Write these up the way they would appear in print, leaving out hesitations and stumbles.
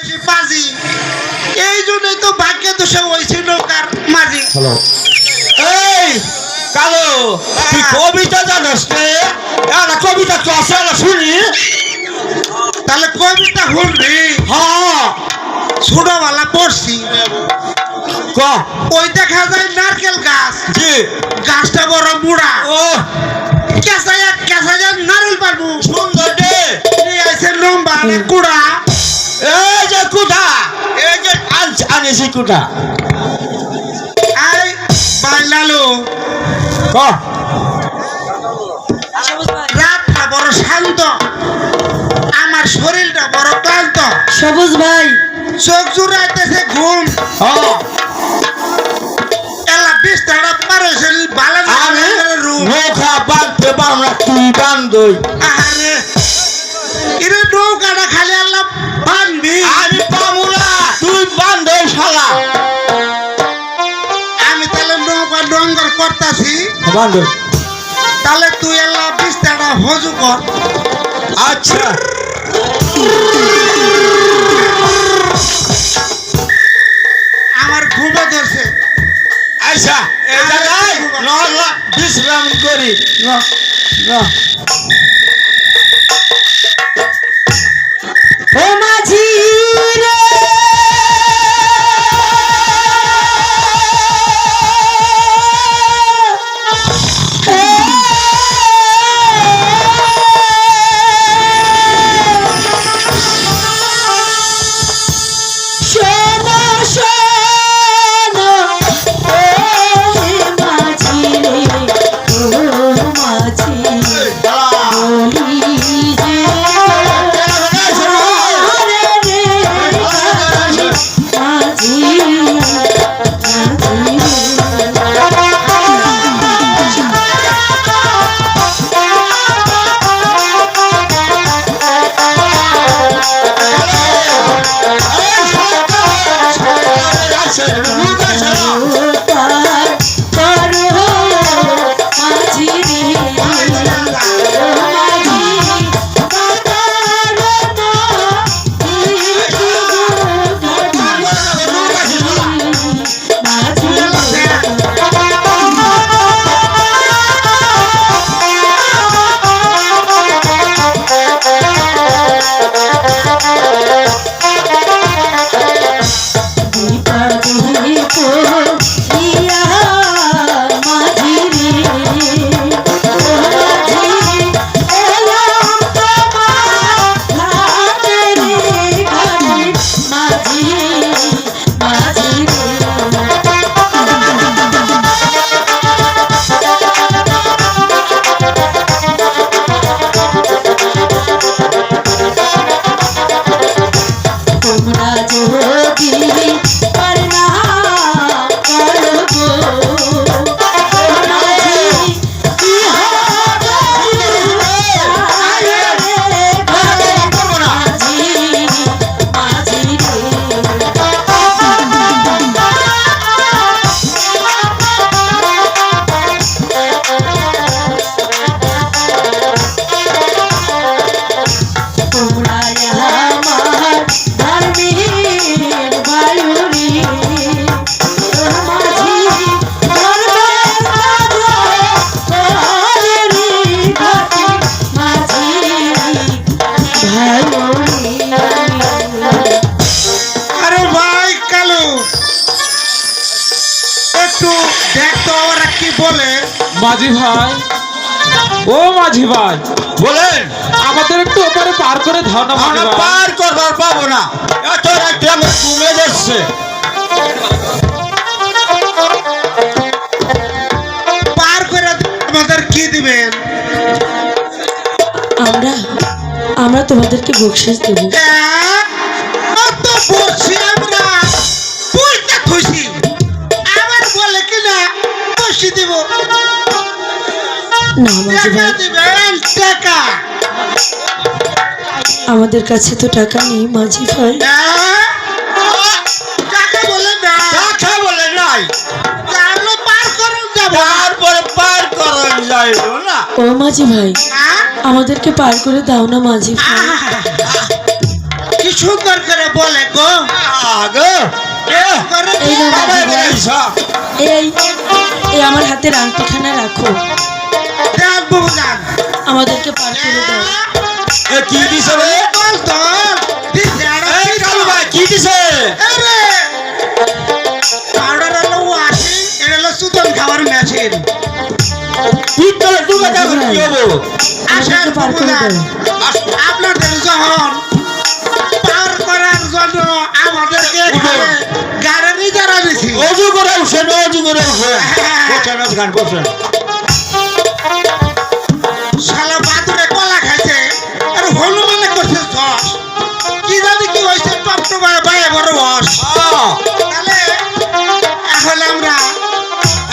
বেশি বাজি, এই জন্যই তো ভাগ্য দোষে হয়েছে নৌকার মাঝি। হ্যালো, এই কালো তুই কবিতা জানিস রে? একটা কবিতা তো আছে না, শুনি। তাহলে কবিতা শুনবি? হ্যাঁ, ছোটবেলা পড়ছি। ক। ওই দেখা যায় নারকেল গাছ, জি। গাছটা বড় বুড়া, ও কেঁচাই নারকেল পারবো। সুন্দর দে। এই আছে লম্বা আর কুড়া। এই যে কুটা, এই যে আনিছি কুটা। এই বাইলালো, ক। রাতটা বড় শান্ত, আমার শরীরটা বড় ক্লান্ত। সবুজ ভাই, চোখ জুড়াইতেছে ঘুম। হ্যাঁ, এলা বিস্তারা পারে শরীর ভালো আমি রুম। নৌকা বাঁধতে পারব না, তুই বান্ধই। আরে এরে নৌকাটা খালি আল্লাহ বানবি। আমি পাবো না, তুই বান্ধই শালা। আমি তাহলে নৌকা ডঙ্গর করতাছি, বান্ধই। তাহলে তুই আল্লাহ বিস্তারা হজু কর। আচ্ছা, আমার ঘুমে ধরছে। আচ্ছা, এই জায়গায় নহলে বিশ্রাম করি। ও মাঝি রে, শোনো শোনো, ও মাঝি রে, ও মাঝি বলি যে মাঝি ভাই, ও মাঝি ভাই, বলেন। আমাদের একটু ওপারে পার করে দাও না মাঝি আমরা ভাই। পার করবার পাবো না, এত রাত্রে আমার ঘুমে যাচ্ছে। পার করে আমাদের কি দিবেন? আমরা তোমাদেরকে বকশিশ দেব। কত বলছি আমরা, বলতে খুশি, আবার বলে কিনা বসি দিব। না মাঝি টাকা ভাই, দিবেন টাকা। আমাদের কাছে তো টাকা নেই মাঝি ভাই। টাকা বলে না, টাকা বলে নাই, তাহলে পার করে যাব। তারপরে পার করা যাইব না। ও মাঝি ভাই, আমাদেরকে পার করে দাও না মাঝি ভাই। কি সুন্দর করে বলে গো আগো এ করে এই নাও বাবা মাঝি ভাই। এসা এই এই আমার হাতের আংটিখানা রাখো, রাখবো জান আমাদেরকে পার করে দাও। এ কি দিছে রে দল দল দিছে আর এই কালু ভাই কি দিছে আরে পাউডার হলো ওয়াশিং এটা হলো সুতন খাওয়ার মেশিন পিতলে তুমি দেখো কি হবো আসার আমাদেরকে পার করে দাও। আপনাদের যখন পার করার জন্য আমাদেরকে এখানে গাড়ি যারা দিছি অজু করে উঠে অজু করে উঠে কোথায় নাচ গান করছেন শালা বাদুরে কলা খাইছে আর হলু মানে করছে জশ কি জানি কি হয়েছে টপ বাইরে বড় বস তাহলে এখন আমরা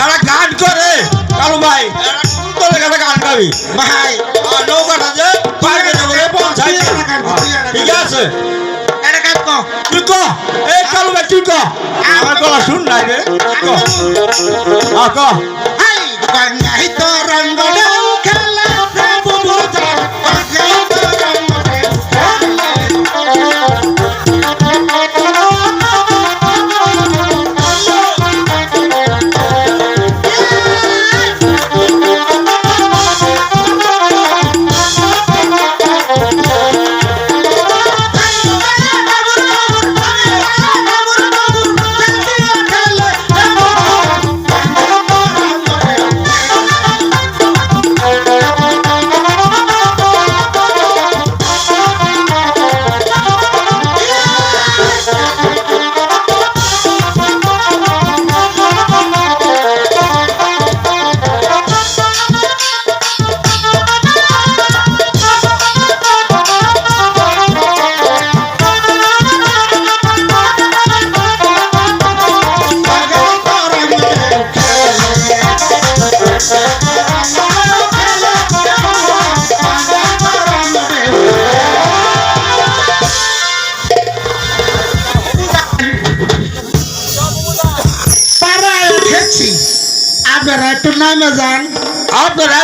একটা গান করে কালু ভাই একটা সুন্দর একটা গান গাবি ভাই নৌকাটা যে পারবে না বলে পৌঁছাই ঠিক আছে এটা কাজ কর তুই ক এই কালু ভাই তুই ক আমার গলা শুন নাই রে ক ক হাই গঙ্গাই তো রঙ্গ খেলা প্রভু বুঝা গঙ্গাই তো রঙ্গ আপনারা একটু নামে যান আপনারা